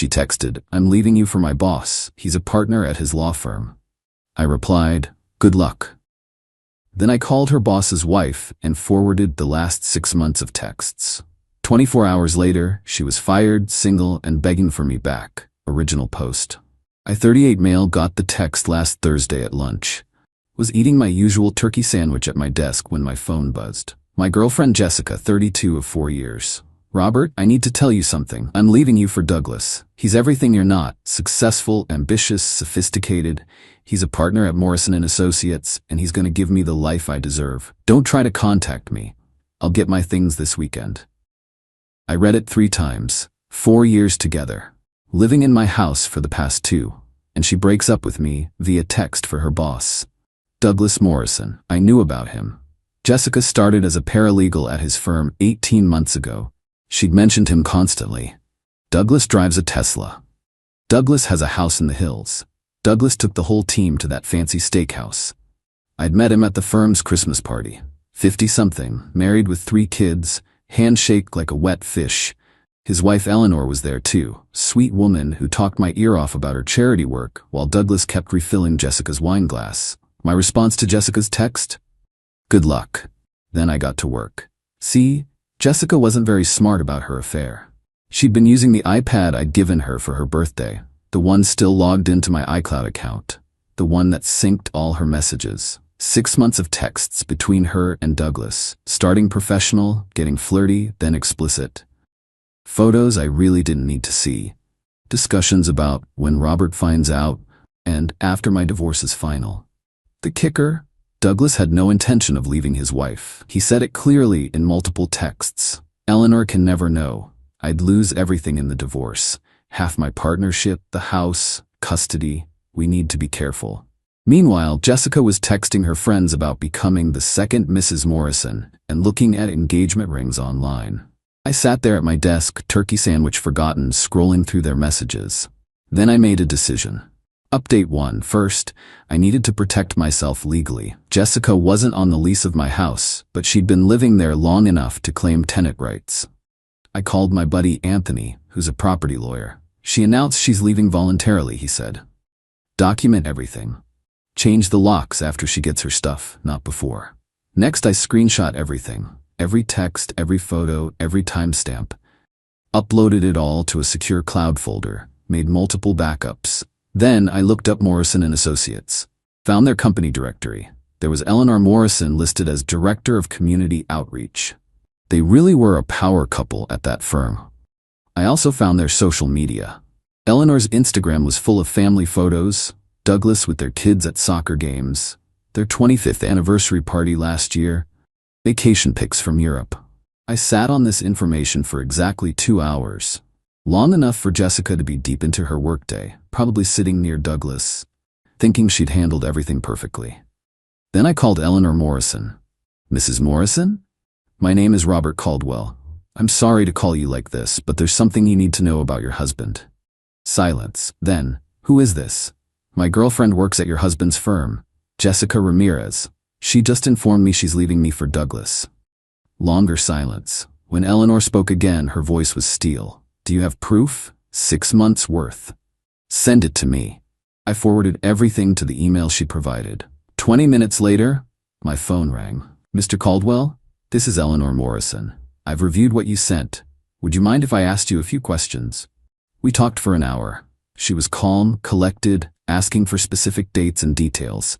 She texted, "I'm leaving you for my boss. He's a partner at his law firm." I replied, "Good luck." Then I called her boss's wife and forwarded the last 6 months of texts. 24 hours later, she was fired, single, and begging for me back. Original post. I 38 male got the text last Thursday at lunch. Was eating my usual turkey sandwich at my desk when my phone buzzed. My girlfriend Jessica, 32 of 4 years. "Robert, I need to tell you something. I'm leaving you for Douglas. He's everything you're not. Successful, ambitious, sophisticated. He's a partner at Morrison & Associates, and he's going to give me the life I deserve. Don't try to contact me. I'll get my things this weekend." I read it 3 times. 4 years together. Living in my house for the past 2. And she breaks up with me via text for her boss. Douglas Morrison. I knew about him. Jessica started as a paralegal at his firm 18 months ago. She'd mentioned him constantly. Douglas drives a Tesla. Douglas has a house in the hills. Douglas took the whole team to that fancy steakhouse. I'd met him at the firm's Christmas party. 50-something, married with 3 kids, handshake like a wet fish. His wife Eleanor was there too, sweet woman who talked my ear off about her charity work while Douglas kept refilling Jessica's wine glass. My response to Jessica's text? "Good luck." Then I got to work. See, Jessica wasn't very smart about her affair. She'd been using the iPad I'd given her for her birthday, the one still logged into my iCloud account, the one that synced all her messages. 6 months of texts between her and Douglas, starting professional, getting flirty, then explicit. Photos I really didn't need to see. Discussions about when Robert finds out, and after my divorce is final. The kicker? Douglas had no intention of leaving his wife. He said it clearly in multiple texts. "Eleanor can never know. I'd lose everything in the divorce. Half my partnership, the house, custody. We need to be careful." Meanwhile, Jessica was texting her friends about becoming the second Mrs. Morrison and looking at engagement rings online. I sat there at my desk, turkey sandwich forgotten, scrolling through their messages. Then I made a decision. Update 1. First, I needed to protect myself legally. Jessica wasn't on the lease of my house, but she'd been living there long enough to claim tenant rights. I called my buddy Anthony, who's a property lawyer. "She announced she's leaving voluntarily," he said. "Document everything. Change the locks after she gets her stuff, not before." Next, I screenshot everything. Every text, every photo, every timestamp. Uploaded it all to a secure cloud folder, made multiple backups. Then I looked up Morrison & Associates. Found their company directory. There was Eleanor Morrison listed as Director of Community Outreach. They really were a power couple at that firm. I also found their social media. Eleanor's Instagram was full of family photos, Douglas with their kids at soccer games, their 25th anniversary party last year, vacation pics from Europe. I sat on this information for exactly 2 hours. Long enough for Jessica to be deep into her workday, probably sitting near Douglas, thinking she'd handled everything perfectly. Then I called Eleanor Morrison. "Mrs. Morrison? My name is Robert Caldwell. I'm sorry to call you like this, but there's something you need to know about your husband." Silence. Then, "Who is this?" "My girlfriend works at your husband's firm, Jessica Ramirez. She just informed me she's leaving me for Douglas." Longer silence. When Eleanor spoke again, her voice was steel. "Do you have proof? 6 months worth. Send it to me." I forwarded everything to the email she provided. 20 minutes later, my phone rang. "Mr. Caldwell, this is Eleanor Morrison. I've reviewed what you sent. Would you mind if I asked you a few questions?" We talked for an hour. She was calm, collected, asking for specific dates and details.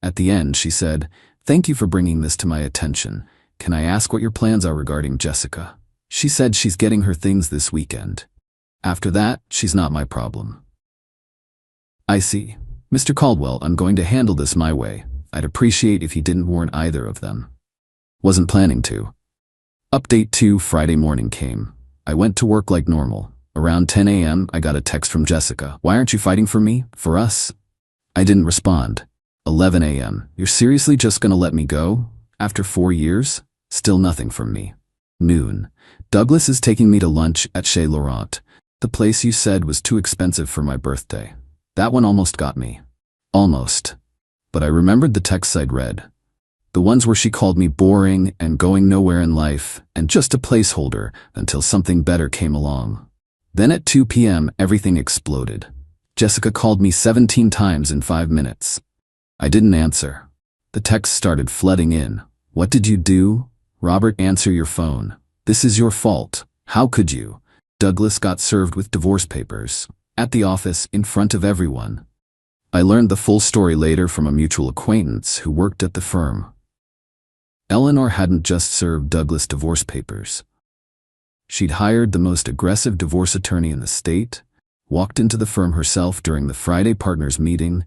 At the end, she said, "Thank you for bringing this to my attention. Can I ask what your plans are regarding Jessica?" She said she's getting her things this weekend. After that, she's not my problem. "I see. Mr. Caldwell, I'm going to handle this my way. I'd appreciate if you didn't warn either of them." Wasn't planning to. Update 2. Friday morning came. I went to work like normal. Around 10 a.m., I got a text from Jessica. "Why aren't you fighting for me? For us?" I didn't respond. 11 a.m. "You're seriously just gonna let me go? After 4 years? Still nothing from me." Noon. "Douglas is taking me to lunch at Chez Laurent. The place you said was too expensive for my birthday." That one almost got me. Almost. But I remembered the texts I'd read. The ones where she called me boring and going nowhere in life and just a placeholder until something better came along. Then at 2 p.m., everything exploded. Jessica called me 17 times in 5 minutes. I didn't answer. The texts started flooding in. What did you do? Robert, answer your phone. This is your fault. How could you? Douglas got served with divorce papers. At the office, in front of everyone. I learned the full story later from a mutual acquaintance who worked at the firm. Eleanor hadn't just served Douglas divorce papers. She'd hired the most aggressive divorce attorney in the state, walked into the firm herself during the Friday partners meeting,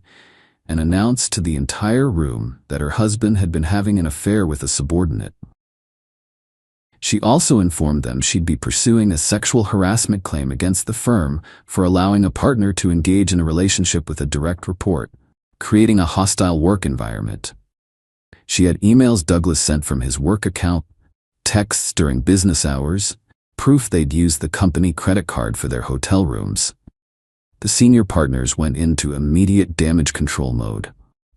and announced to the entire room that her husband had been having an affair with a subordinate. She also informed them she'd be pursuing a sexual harassment claim against the firm for allowing a partner to engage in a relationship with a direct report, creating a hostile work environment. She had emails Douglas sent from his work account, texts during business hours, proof they'd used the company credit card for their hotel rooms. The senior partners went into immediate damage control mode.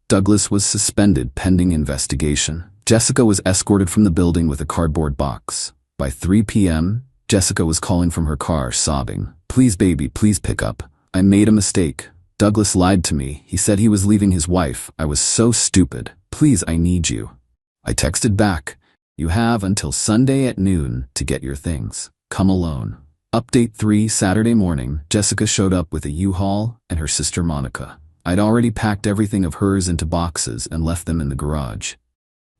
Douglas was suspended pending investigation. Jessica was escorted from the building with a cardboard box. By 3 p.m., Jessica was calling from her car, sobbing. Please, baby, please pick up. I made a mistake. Douglas lied to me. He said he was leaving his wife. I was so stupid. Please, I need you. I texted back. You have until Sunday at noon to get your things. Come alone. Update 3 Saturday morning, Jessica showed up with a U-Haul and her sister Monica. I'd already packed everything of hers into boxes and left them in the garage.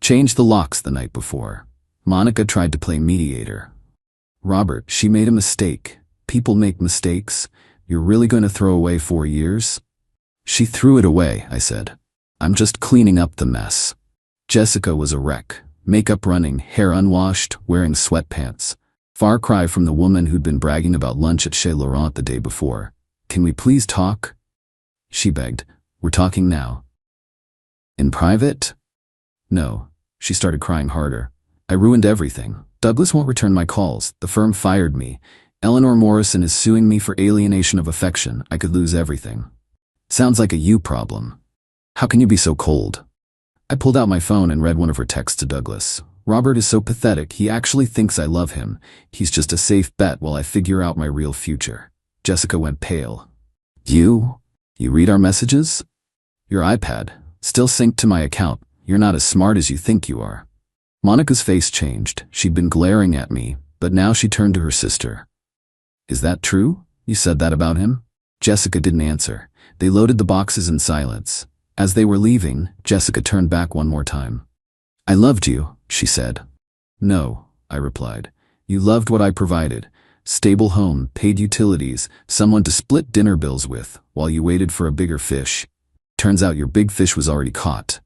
Changed the locks the night before. Monica tried to play mediator. Robert, she made a mistake. People make mistakes. You're really going to throw away 4 years? She threw it away, I said. I'm just cleaning up the mess. Jessica was a wreck. Makeup running, hair unwashed, wearing sweatpants. Far cry from the woman who'd been bragging about lunch at Chez Laurent the day before. Can we please talk? She begged. We're talking now. In private? No. She started crying harder. I ruined everything. Douglas won't return my calls. The firm fired me. Eleanor Morrison is suing me for alienation of affection. I could lose everything. Sounds like a you problem. How can you be so cold? I pulled out my phone and read one of her texts to Douglas. Robert is so pathetic. He actually thinks I love him. He's just a safe bet while I figure out my real future. Jessica went pale. You read our messages? Your iPad. Still synced to my account. You're not as smart as you think you are. Monica's face changed. She'd been glaring at me, but now she turned to her sister. Is that true? You said that about him? Jessica didn't answer. They loaded the boxes in silence. As they were leaving, Jessica turned back one more time. I loved you, she said. No, I replied. You loved what I provided. Stable home, paid utilities, someone to split dinner bills with, while you waited for a bigger fish. Turns out your big fish was already caught.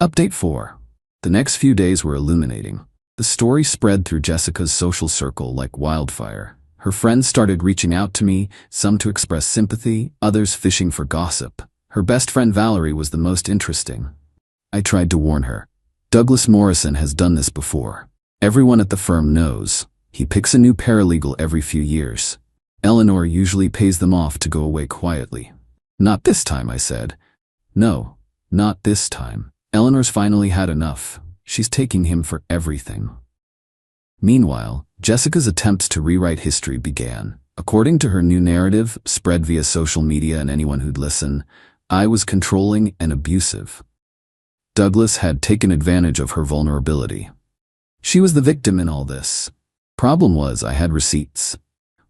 Update 4. The next few days were illuminating. The story spread through Jessica's social circle like wildfire. Her friends started reaching out to me, some to express sympathy, others fishing for gossip. Her best friend Valerie was the most interesting. I tried to warn her. Douglas Morrison has done this before. Everyone at the firm knows. He picks a new paralegal every few years. Eleanor usually pays them off to go away quietly. Not this time, I said. No, not this time. Eleanor's finally had enough. She's taking him for everything. Meanwhile, Jessica's attempts to rewrite history began. According to her new narrative, spread via social media and anyone who'd listen, I was controlling and abusive. Douglas had taken advantage of her vulnerability. She was the victim in all this. Problem was, I had receipts.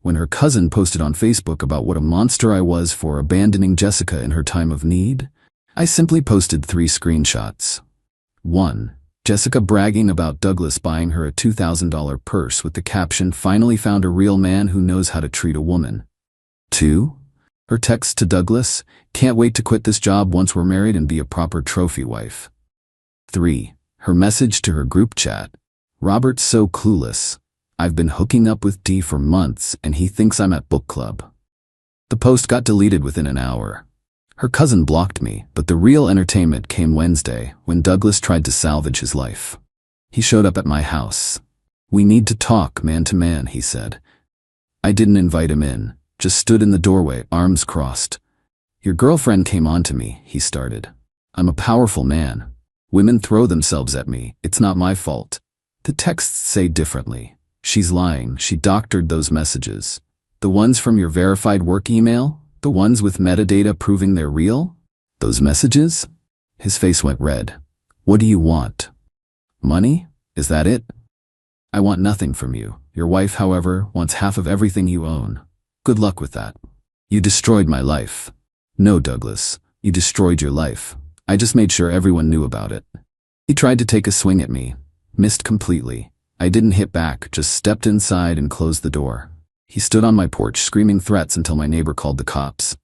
When her cousin posted on Facebook about what a monster I was for abandoning Jessica in her time of need, I simply posted 3 screenshots. 1. Jessica bragging about Douglas buying her a $2,000 purse with the caption, "Finally found a real man who knows how to treat a woman." 2. Her text to Douglas, "Can't wait to quit this job once we're married and be a proper trophy wife." 3. Her message to her group chat, "Robert's so clueless. I've been hooking up with D for months and he thinks I'm at book club." The post got deleted within an hour. Her cousin blocked me, but the real entertainment came Wednesday when Douglas tried to salvage his life. He showed up at my house. "We need to talk man to man," he said. I didn't invite him in, just stood in the doorway, arms crossed. "Your girlfriend came on to me," he started. "I'm a powerful man. Women throw themselves at me. It's not my fault." The texts say differently. She's lying. She doctored those messages. The ones from your verified work email? The ones with metadata proving they're real? Those messages? His face went red. What do you want? Money? Is that it? I want nothing from you. Your wife, however, wants half of everything you own. Good luck with that. You destroyed my life. No, Douglas, you destroyed your life. I just made sure everyone knew about it. He tried to take a swing at me. Missed completely. I didn't hit back, just stepped inside and closed the door. He stood on my porch screaming threats until my neighbor called the cops.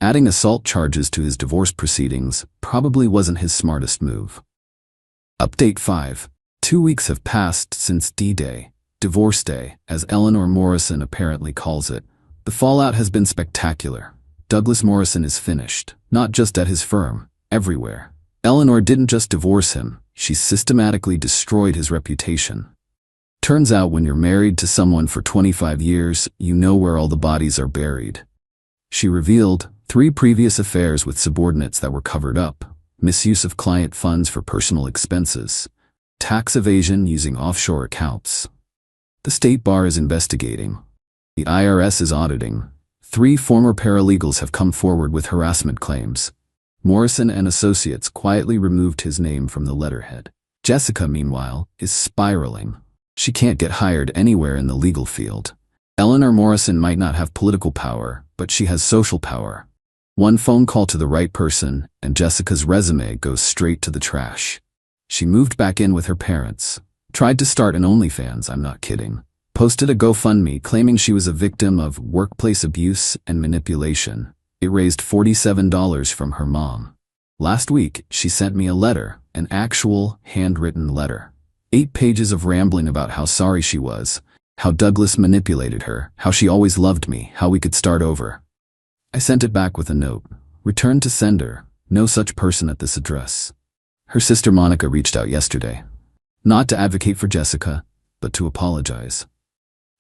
Adding assault charges to his divorce proceedings probably wasn't his smartest move. Update 5. 2 weeks have passed since D-Day, Divorce Day, as Eleanor Morrison apparently calls it. The fallout has been spectacular. Douglas Morrison is finished, not just at his firm, everywhere. Eleanor didn't just divorce him, she systematically destroyed his reputation. Turns out when you're married to someone for 25 years, you know where all the bodies are buried. She revealed 3 previous affairs with subordinates that were covered up, misuse of client funds for personal expenses, tax evasion using offshore accounts. The State Bar is investigating. The IRS is auditing. 3 former paralegals have come forward with harassment claims. Morrison and Associates quietly removed his name from the letterhead. Jessica, meanwhile, is spiraling. She can't get hired anywhere in the legal field. Eleanor Morrison might not have political power, but she has social power. One phone call to the right person, and Jessica's resume goes straight to the trash. She moved back in with her parents. Tried to start an OnlyFans, I'm not kidding. Posted a GoFundMe claiming she was a victim of workplace abuse and manipulation. It raised $47 from her mom. Last week, she sent me a letter, an actual, handwritten letter. 8 pages of rambling about how sorry she was, how Douglas manipulated her, how she always loved me, how we could start over. I sent it back with a note. Return to sender. No such person at this address. Her sister Monica reached out yesterday. Not to advocate for Jessica, but to apologize.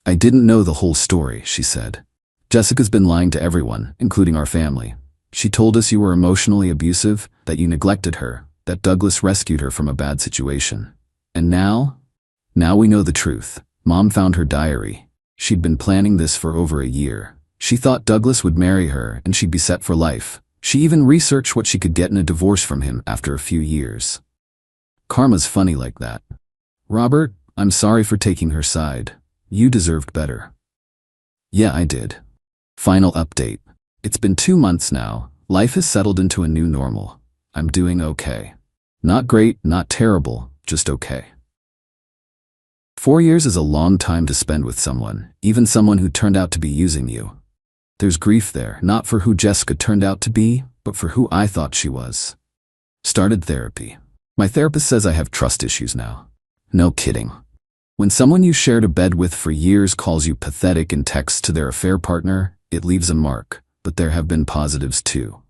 I didn't know the whole story, she said. Jessica's been lying to everyone, including our family. She told us you were emotionally abusive, that you neglected her, that Douglas rescued her from a bad situation. And now we know the truth. Mom found her diary. She'd been planning this for over a year. She thought Douglas would marry her and she'd be set for life. She even researched what she could get in a divorce from him after a few years. Karma's funny like that. Robert, I'm sorry for taking her side. You deserved better. Yeah, I did. Final update. It's been 2 months now. Life has settled into a new normal. I'm doing okay. Not great, not terrible, just okay. 4 years is a long time to spend with someone, even someone who turned out to be using you. There's grief there, not for who Jessica turned out to be, but for who I thought she was. Started therapy. My therapist says I have trust issues now. No kidding. When someone you shared a bed with for years calls you pathetic in texts to their affair partner, it leaves a mark, but there have been positives too.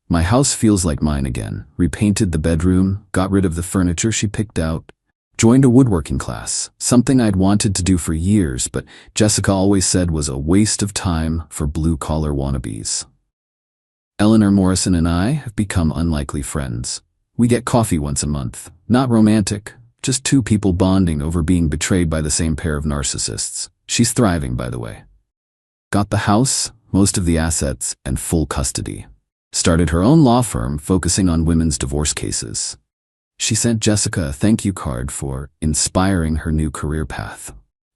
My house feels like mine again. Repainted the bedroom, got rid of the furniture she picked out, joined a woodworking class, something I'd wanted to do for years, but Jessica always said was a waste of time for blue-collar wannabes. Eleanor Morrison and I have become unlikely friends. We get coffee once a month. Not romantic, just 2 people bonding over being betrayed by the same pair of narcissists. She's thriving, by the way. Got the house, most of the assets, and full custody. Started her own law firm focusing on women's divorce cases. She sent Jessica a thank you card for inspiring her new career path.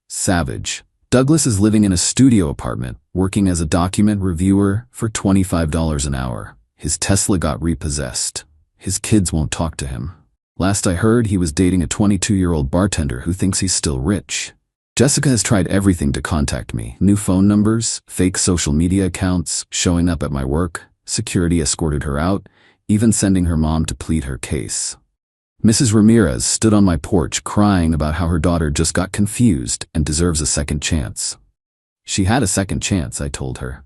Savage. Douglas is living in a studio apartment, working as a document reviewer for $25 an hour. His Tesla got repossessed. His kids won't talk to him. Last I heard, he was dating a 22-year-old bartender who thinks he's still rich. Jessica has tried everything to contact me. New phone numbers, fake social media accounts, showing up at my work. Security escorted her out, even sending her mom to plead her case. Mrs. Ramirez stood on my porch crying about how her daughter just got confused and deserves a second chance. She had a second chance, I told her.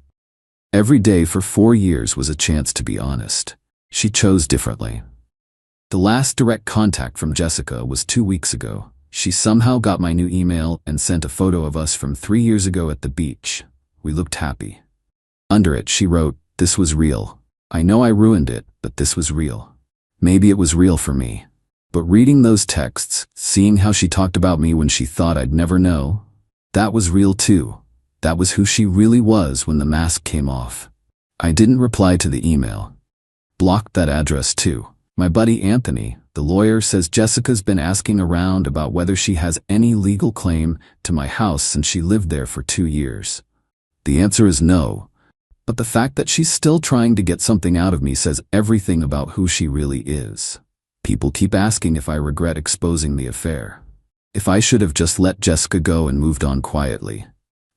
Every day for 4 years was a chance to be honest. She chose differently. The last direct contact from Jessica was 2 weeks ago. She somehow got my new email and sent a photo of us from 3 years ago at the beach. We looked happy. Under it, she wrote, "This was real. I know I ruined it, but this was real." Maybe it was real for me. But reading those texts, seeing how she talked about me when she thought I'd never know, that was real too. That was who she really was when the mask came off. I didn't reply to the email. Blocked that address too. My buddy Anthony, the lawyer, says Jessica's been asking around about whether she has any legal claim to my house since she lived there for 2 years. The answer is no, but the fact that she's still trying to get something out of me says everything about who she really is. People keep asking if I regret exposing the affair. If I should have just let Jessica go and moved on quietly.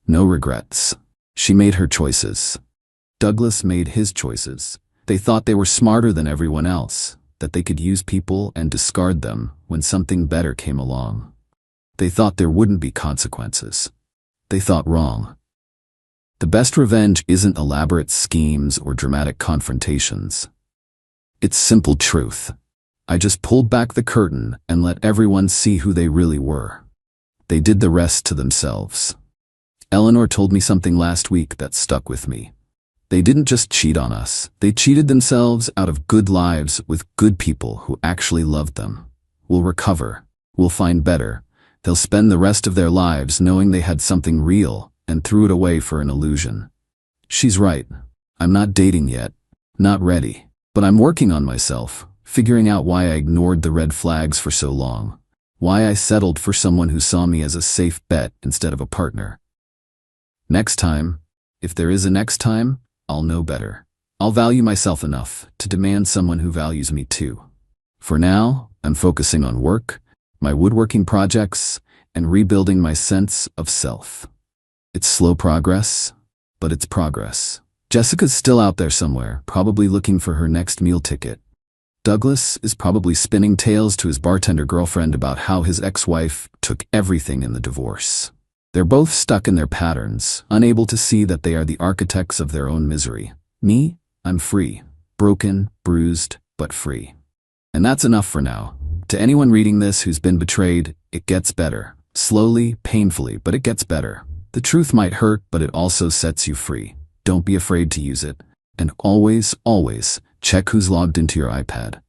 No regrets. She made her choices. Douglas made his choices. They thought they were smarter than everyone else, that they could use people and discard them when something better came along. They thought there wouldn't be consequences. They thought wrong. The best revenge isn't elaborate schemes or dramatic confrontations. It's simple truth. I just pulled back the curtain and let everyone see who they really were. They did the rest to themselves. Eleanor told me something last week that stuck with me. They didn't just cheat on us. They cheated themselves out of good lives with good people who actually loved them. We'll recover. We'll find better. They'll spend the rest of their lives knowing they had something real and threw it away for an illusion. She's right. I'm not dating yet. Not ready. But I'm working on myself, figuring out why I ignored the red flags for so long. Why I settled for someone who saw me as a safe bet instead of a partner. Next time, if there is a next time, I'll know better. I'll value myself enough to demand someone who values me too. For now, I'm focusing on work, my woodworking projects, and rebuilding my sense of self. It's slow progress, but it's progress. Jessica's still out there somewhere, probably looking for her next meal ticket. Douglas is probably spinning tales to his bartender girlfriend about how his ex-wife took everything in the divorce. They're both stuck in their patterns, unable to see that they are the architects of their own misery. Me, I'm free. Broken, bruised, but free. And that's enough for now. To anyone reading this who's been betrayed, it gets better. Slowly, painfully, but it gets better. The truth might hurt, but it also sets you free. Don't be afraid to use it. And always, always, check who's logged into your iPad.